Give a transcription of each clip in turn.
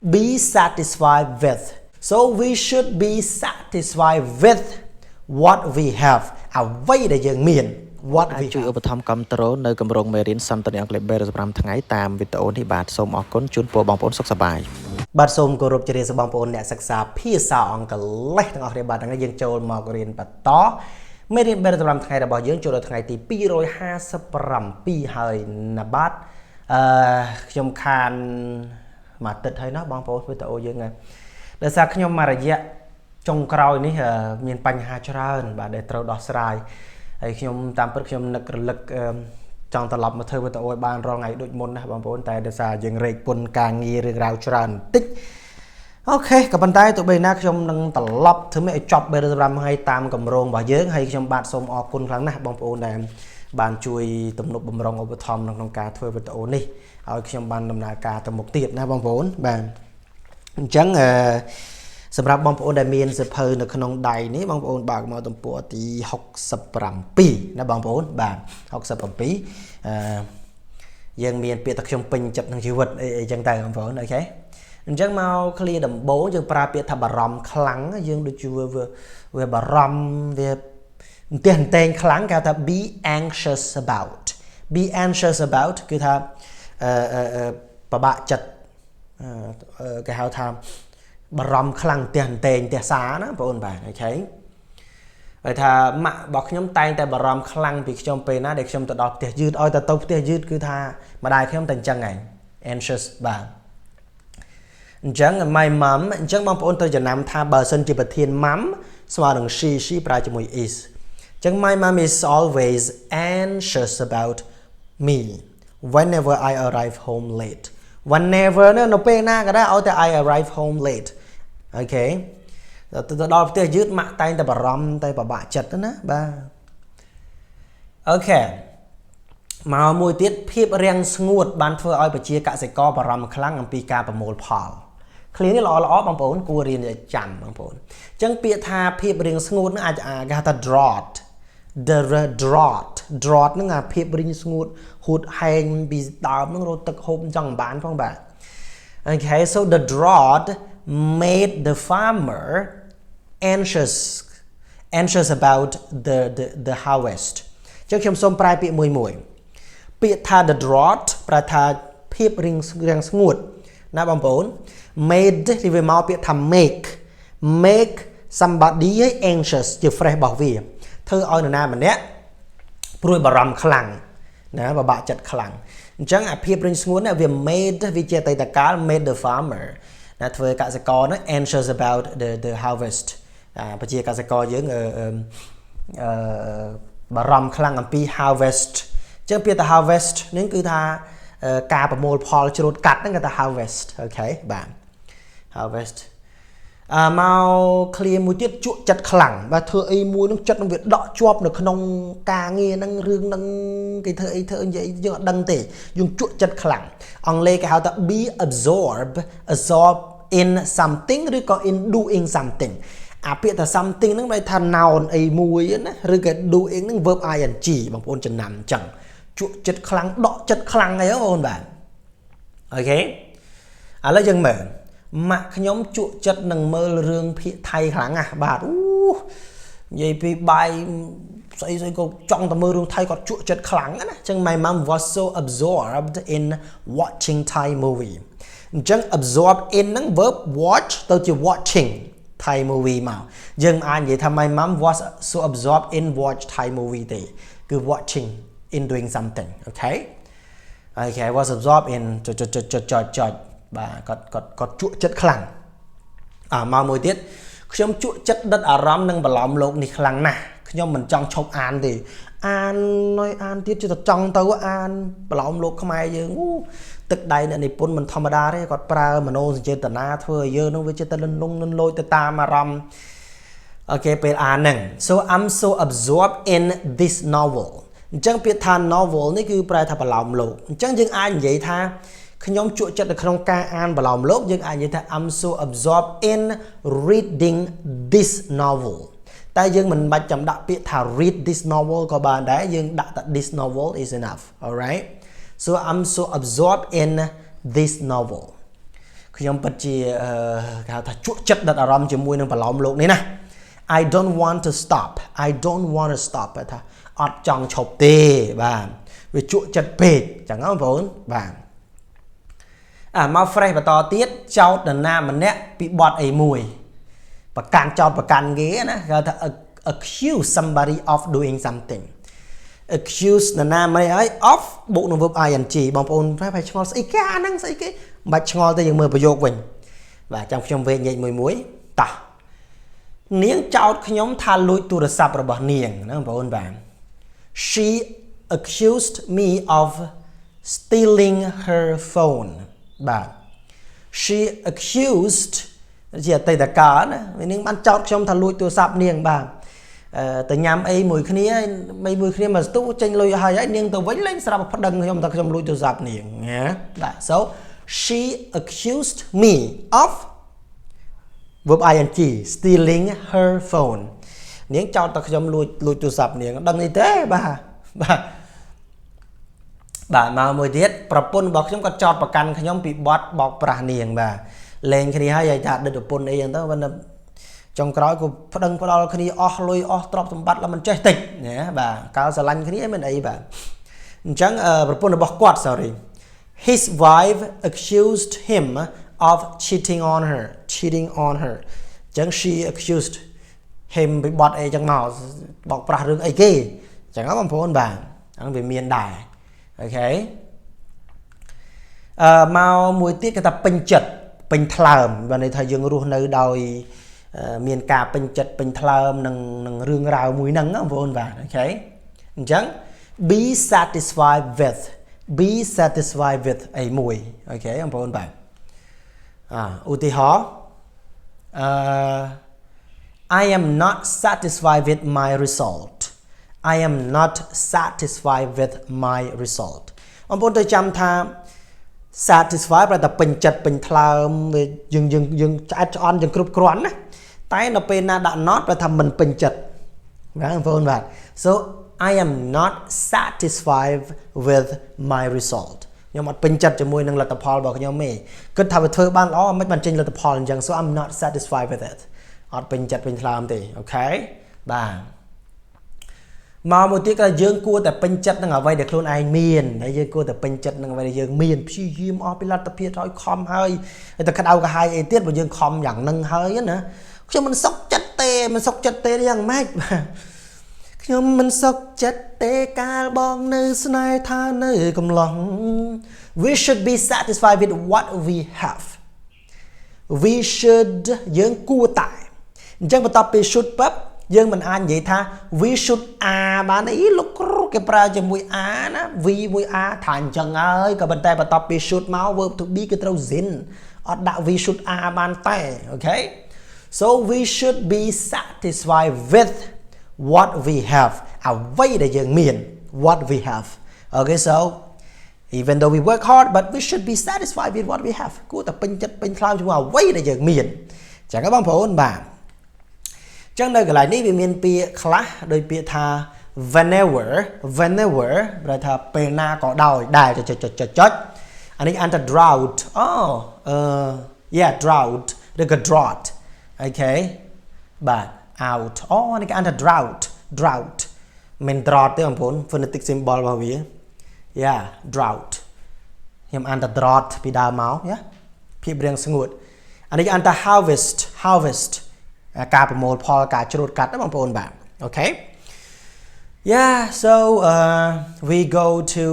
be satisfied with so we should be satisfied with what we have អ្វីដែលយើងមាន what we ជួយឧបត្ថម្ភគាំទ្រនៅគម្រោងមេរៀនសន្ទនាអង់គ្លេស35ថ្ងៃតាមវីដេអូនេះបាទសូមអរគុណជូនពរបងប្អូនសុខសប្បាយបាទសូមគោរពជម្រាបសួរបងប្អូនអ្នកសិក្សាភាសាអង់គ្លេសទាំងអស់គ្នាបាទថ្ងៃយើងចូលមករៀនបន្តមេរៀន35ថ្ងៃរបស់យើងចូលដល់ថ្ងៃទី257ហើយណាបាទខ្ញុំខានមួយអាទិត្យហើយណាបងប្អូនវីដេអូយើងហ្នឹងដោយសារខ្ញុំមករយៈចុងក្រោយនេះមានបញ្ហាច្រើនបាទដែលត្រូវដោះស្រាយហើយខ្ញុំតាមពិតខ្ញុំនឹករលឹកចង់ត្រឡប់មកធ្វើវីដេអូឲ្យបានរាល់ថ្ងៃដូចមុនណាបងប្អូនតែដោយសារយើងរែកពុនការងាររឿងរ៉ាវច្រើនបន្តិចអូខេក៏ប៉ុន្តែទោះបីណាខ្ញុំនឹងត្រឡប់ធ្វើម៉េចឲ្យចប់35ថ្ងៃតាមគម្រោងរបស់យើងហើយខ្ញុំបាទសូមអរគុណខ្លាំងណាស់បងប្អូនដែលបានជួយទំនុកបំរុងឧបត្ថម្ភក្នុងការធ្វើវីដេអូនេះឲ្យខ្ញុំបានដំណើរការទៅមុខទៀតណាបងប្អូនបាទអញ្ចឹងសម្រាប់បងប្អូនដែលមានសៀវភៅនៅក្នុងដៃនេះបងប្អូនបើកមកទំព័រទី67ណាបងប្អូនបាទ67យើងមានពាក្យថាខ្ញុំពេញចិត្តនឹងជីវិតអីចឹងទៅបងប្អូនអូខេអញ្ចឹងមកឃ្លាដំបូងយើងប្រើពាក្យថាបារម្ភខ្លាំងយើងដូចជាវាបារម្ភវាផ្ទះតែងខ្លាំងគេថា be anxious about គឺថាពិបាកចិត្តគេហៅថាបារម្ភខ្លាំងផ្ទះតែងផ្ទះសាណាបងប្អូនបាទអូខេហើយថាម៉ាក់របស់ខ្ញុំតែងតែបារម្ភខ្លាំងពីខ្ញុំពេលណាដែលខ្ញុំទៅដល់ផ្ទះយឺតឲ្យទៅផ្ទះយឺតគឺថាម្ដាយខ្ញុំតែអញ្ចឹងឯង anxious បាទអញ្ចឹង my mom អញ្ចឹងបងប្អូនត្រូវចំណាំថាបើសិនជាប្រធាន mom ស្មើនឹង she ប្រើជាមួយ is អញ្ចឹង my mom is always anxious about me whenever I arrive home late whenever នៅពេលណាក៏ដែរឲ្យតែ I arrive home late អូខេទៅដល់ផ្ទះយឺតម៉ាក់តែងតែបារម្ភតែពិបាកចិត្តណាបាទអូខេមកមួយទៀតភាពរាំងស្ងួតបានធ្វើឲ្យប្រជាកសិករបារម្ភខ្លាំងអំពីការប្រមូលផលឃ្លានេះល្អបងប្អូនគួររៀនឲ្យចាំបងប្អូនអញ្ចឹងពាក្យថាភាពរាំងស្ងួតនឹងអាចគេហៅថា drought ហ្នឹងអាភាពរាំងស្ងួតហួតហែងពីដើមនឹងរត់ទឹកហូបចង់បានផងបាទ Okay so the drought made the farmer anxious about the harvest ចឹងខ្ញុំសូមប្រែពាក្យមួយពាក្យថា the drought ប្រែថាភាពរាំងស្ងួតណាបងប្អូន made ទីវាមកពាក្យថា make somebody anxious ជា phrase របស់វាធ្វើឲ្យនរណាម្នាក់ព្រួយបារម្ភខ្លាំងណាពិបាកចិត្តខ្លាំងអញ្ចឹងអាភាពរាំងស្ងួតនេះវា made វាជាអតីតកាល made the farmer ណាធ្វើកសិករនោះ anxious about the harvest ប្រជាកសិករយើងបារម្ភខ្លាំងអំពី harvest អញ្ចឹងពាក្យថា harvest នេះគឺថាការប្រមូលផលច្រូតកាត់ហ្នឹងគេថា harvest អូខេបាទ harvest មកឃ្លាមួយទៀតជក់ចិត្តខ្លាំងបាទធ្វើអីមួយនឹងចិត្តនឹងវាដកជាប់នៅក្នុងការងារហ្នឹងរឿងហ្នឹងគេធ្វើអីនិយាយយើងអត់ដឹងទេយើងជក់ចិត្តខ្លាំងអង់គ្លេសគេហៅថា be absorb in something ឬក៏ in doing something អាពាក្យថា something ហ្នឹងន័យថា noun អីមួយណាឬក៏ doing ហ្នឹង verb ing បងប្អូនចំណាំអញ្ចឹងជក់ចិត្តខ្លាំងដកចិត្តខ្លាំងអីបងប្អូនបាទអូខេឥឡូវយើងមើលម៉ាក់ខ្ញុំជក់ចិត្តនឹងមើលរឿងភាគថៃខ្លាំងណាស់បាទនិយាយពីបាយស្អីក៏ចង់ទៅមើលរឿងថៃគាត់ជក់ចិត្តខ្លាំងណាអញ្ចឹង my mom was so absorbed in watching Thai movie អញ្ចឹង absorb in ហ្នឹង verb watch ទៅជា watching Thai movie មកយើងអាចនិយាយថា my mom was so absorbed in watch Thai movie ទេគឺ watching in doing something okay was absorbed in ចុចបាទគាត់ជក់ចិត្តខ្លាំងមកមួយទៀតខ្ញុំជក់ចិត្តដិតអារម្មណ៍នឹងបន្លំលោកនេះខ្លាំងណាស់ខ្ញុំមិនចង់ឈប់អានទេអានទៀតជិះទៅចង់ទៅអានបន្លំលោកខ្មែរយើងទឹកដៃអ្នកនិពន្ធមិនធម្មតាទេគាត់ប្រើមនោសញ្ចេតនាធ្វើឲ្យយើងនឹងវាចិត្តលលងលលយទៅតាមអារម្មណ៍អូខេពេលអានហ្នឹង so I'm so absorbed in this novel អញ្ចឹងពាក្យថា novel នេះគឺប្រែថាបន្លំលោកអញ្ចឹងយើងអាចនិយាយថាខ្ញុំជក់ចិត្តនៅក្នុងការអានបន្លំលោកយើងអាចនិយាយថា I'm so absorbed in reading this novel តែយើងមិនបាច់ចាំដាក់ពាក្យថា read this novel ក៏បានដែរយើងដាក់តែ this novel is enough alright so I'm so absorbed in this novel ខ្ញុំពិតជាគេហៅថាជក់ចិត្តដិតអារម្មណ៍ជាមួយនឹងប្រឡំលោកនេះណា I don't want to stop I don't want to stop ថាអត់ចង់ឈប់ទេបាទវាជក់ចិត្តពេកចឹងណាបងប្អូនបាទមក fresh បន្តទៀតចោទនរណាម្នាក់ពីបទអីមួយប្រកាន់ចោទប្រកាន់គេណាគេថា accuse somebody of doing something accuse នរណាម្នាក់ឲ្យ of បូកនឹង verb ing បងប្អូនប្រហែលឆ្ងល់ស្អីគេអាហ្នឹងស្អីគេមិនបាច់ឆ្ងល់ទេយើងមើលប្រយោគវិញបាទចាំខ្ញុំវេញញែកមួយតោះនាងចោទខ្ញុំថាលួចទូរស័ព្ទរបស់នាងណាបងប្អូនបាទ She accused me of stealing her phone បាទ She accused ជាអតីតកាលណានាងបានចោទខ្ញុំថាលួចទូរស័ព្ទនាងបាទទៅញ៉ាំអីមួយគ្នាមួយគ្នាមកស្ទូចេញលុយឲ្យហើយនាងទៅវិញលេងស្រាប់ប្តឹងខ្ញុំថាខ្ញុំលួចទូរស័ព្ទនាងណាបាទ so she accused me of verb ing stealing her phone នាងចោទថាខ្ញុំលួចទូរស័ព្ទនាងដឹងអីទេបាទមកមួយទៀតប្រពន្ធរបស់ខ្ញុំក៏ចោទប្រកាន់ខ្ញុំពីបទបោកប្រាស់នាងបាទលេងគ្នាហើយថាដិតប្រពន្ធអីចឹងទៅមិនចុងក្រោយក៏ប្តឹងផ្ដាល់គ្នាអស់លុយអស់ទ្រព្យសម្បត្តិแล้วមិនចេះតិចណាបាទកាលស្រឡាញ់គ្នាមិនអីបាទអញ្ចឹងប្រពន្ធរបស់គាត់ sorry his wife accused him of cheating on her អញ្ចឹង she accused him ពីបទអីចឹងមកបោកប្រាស់រឿងអីគេអញ្ចឹងបងប្អូនបាទហ្នឹងវាមានដែរអូខេមកមួយទៀតគេថាពេញចិត្តពេញថ្លើមបើន័យថាយើងរស់នៅដោយមានការពេញចិត្តពេញថ្លើមនឹងរឿងរ៉ាវមួយហ្នឹងបងប្អូនបាទអូខេអញ្ចឹង be satisfied with អីមួយអូខេបងប្អូនបាទឧទាហរណ៍I am not satisfied with my result I am not satisfied with my result បងប្អូនទៅចាំថា satisfied ប្រហែលតែពេញចិត្តពេញថ្លើមយើងឆ្អែតឆ្អន់យើងគ្រប់គ្រាន់ណាតែនៅពេលណាដាក់ not ប្រហែលថាមិនពេញចិត្តបាទបងប្អូនបាទ so I am not satisfied with my result ខ្ញុំអត់ពេញចិត្តជាមួយនឹងលទ្ធផលរបស់ខ្ញុំទេគិតថាវាធ្វើបានល្អមិនបានចេញលទ្ធផលអញ្ចឹង so I'm not satisfied with it អត់ពេញចិត្តពេញថ្លើមទេអូខេបាទមកមួយទៀតគឺយើងគួរតែពេញចិត្តនឹងអ្វីដែលខ្លួនឯងមានហើយយើងគួរតែពេញចិត្តនឹងអ្វីដែលយើងមានព្យាយាមអស់ពីលទ្ធភាពឲ្យខំហើយតែក្តៅក្រហាយអីទៀតបើយើងខំយ៉ាងហ្នឹងហើយណាខ្ញុំមិនសុខចិត្តទេយ៉ាងម៉េចខ្ញុំមិនសុខចិត្តទេកាលបងនៅស្នេហ៍ថានៅកំឡុង we should be satisfied with what we have we should យើងគួរតែអញ្ចឹងបន្ទាប់ពី should ប៉ាប់យើងមិនអាចនិយាយថា we should are បានអីលោកគ្រូគេប្រើជាមួយ are ណា we មួយ are ថាអញ្ចឹងហើយក៏ប៉ុន្តែបន្ទាប់ពី should មក verb to be គឺត្រូវ sin អត់ដាក់ we should are បានតែអូខេ so we should be satisfied with what we have អ្វីដែលយើងមាន what we have okay so even though we work hard but we should be satisfied with what we have គួរតែពេញចិត្តពេញថ្លើមជាមួយអ្វីដែលយើងមានអញ្ចឹងបងប្អូនបាទចឹងនៅកន្លែងនេះវាមានពាក្យខ្លះដោយពាក្យថា whenever ប្រែថាពេលណាក៏ដោយដែលចុចអានេះ under drought drought ឬក៏ drought អូខេបាទ out នេះគេ under drought មិន drought ទេបងប្អូន phonetic symbol របស់វា drought ខ្ញុំ under drought ពីដើមមកភាពរៀងស្ងួតអានេះ under harvest ការប្រមូលផលការច្រូតកាត់ណាបងប្អូនបាទអូខេ so we go to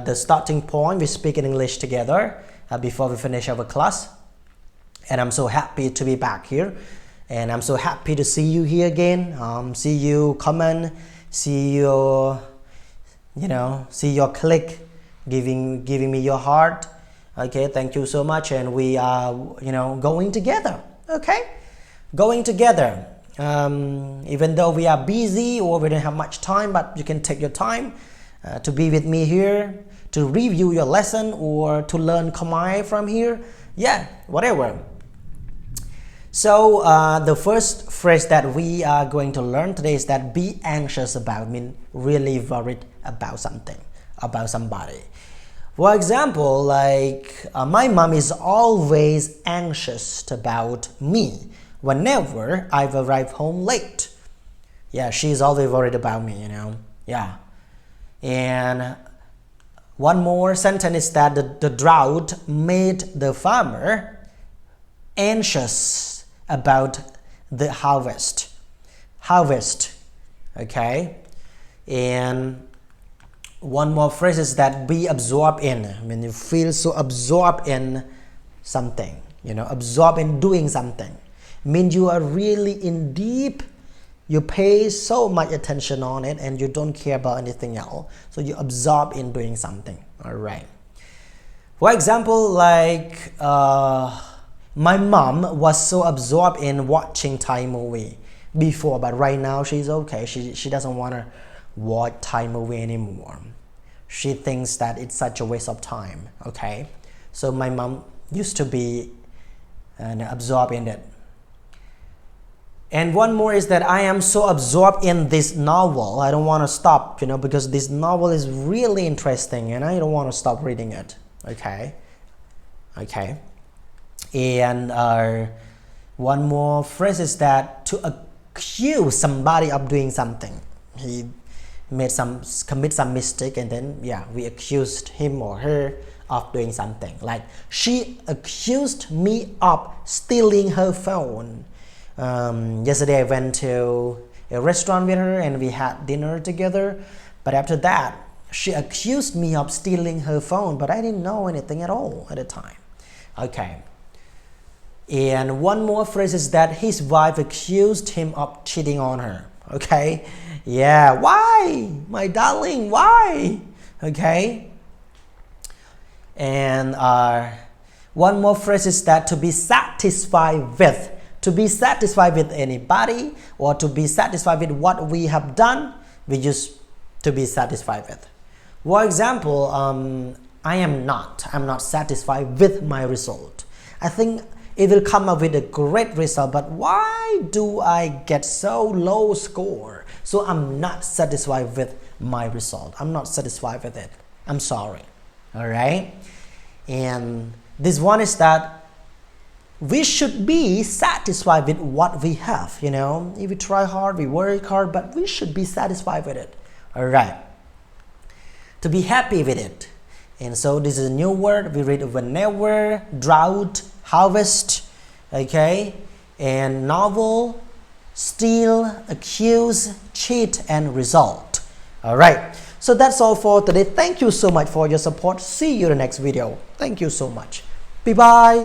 the starting point we speak in English together before we finish our class and I'm so happy to be back here and I'm so happy to see you here again see you comment see your click giving me your heart okay thank you so much and we are going together okay going together even though we are busy or we don't have much time but you can take your time to be with me here to review your lesson or to learn Khmer from here whatever so the first phrase that we are going to learn today is that be anxious about mean really worried about something about somebody For example, like my mom is always anxious about me whenever I've arrived home late. Yeah, she's always worried about me, you know. Yeah. And one more sentence is that the drought made the farmer anxious about the harvest. Harvest. Okay. And one more phrase is that be absorbed in. I mean, you feel so absorbed in something, you know, absorbed in doing something. Means you are really in deep, you pay so much attention on it and you don't care about anything else. So you absorb in doing something. All right. For example, like my mom was so absorbed in watching Thai movie before, but right now she's okay. She doesn't want to watch Thai movie anymore. She thinks that it's such a waste of time. Okay, so my mom used to be absorbed in it. And one more is that I am so absorbed in this novel, I don't want to stop, you know, because this novel is really interesting and I don't want to stop reading it. Okay, okay. And one more phrase is that to accuse somebody of doing something. He commit some mistake and then yeah, we accused him or her of doing something. Like she accused me of stealing her phone. Yesterday I went to a restaurant with her and we had dinner together, but after that she accused me of stealing her phone, but I didn't know anything at all at the time. Okay. And one more phrase is that his wife accused him of cheating on her. Okay, yeah, why, my darling, why? Okay. And one more phrase is that to be satisfied with. To be satisfied with anybody or to be satisfied with what we have done, we use to be satisfied with. For example, I'm not satisfied with my result. I think it will come up with a great result, but why do I get so low score? So I'm not satisfied with my result. I'm not satisfied with it. I'm sorry. All right. And this one is that we should be satisfied with what we have, you know. If we try hard, we work hard, but we should be satisfied with it. All right. To be happy with it. And so this is a new word. We read whenever, drought, harvest, okay, and novel, steal, accuse, cheat, and result. All right. So that's all for today. Thank you so much for your support. See you in the next video. Thank you so much. Bye-bye.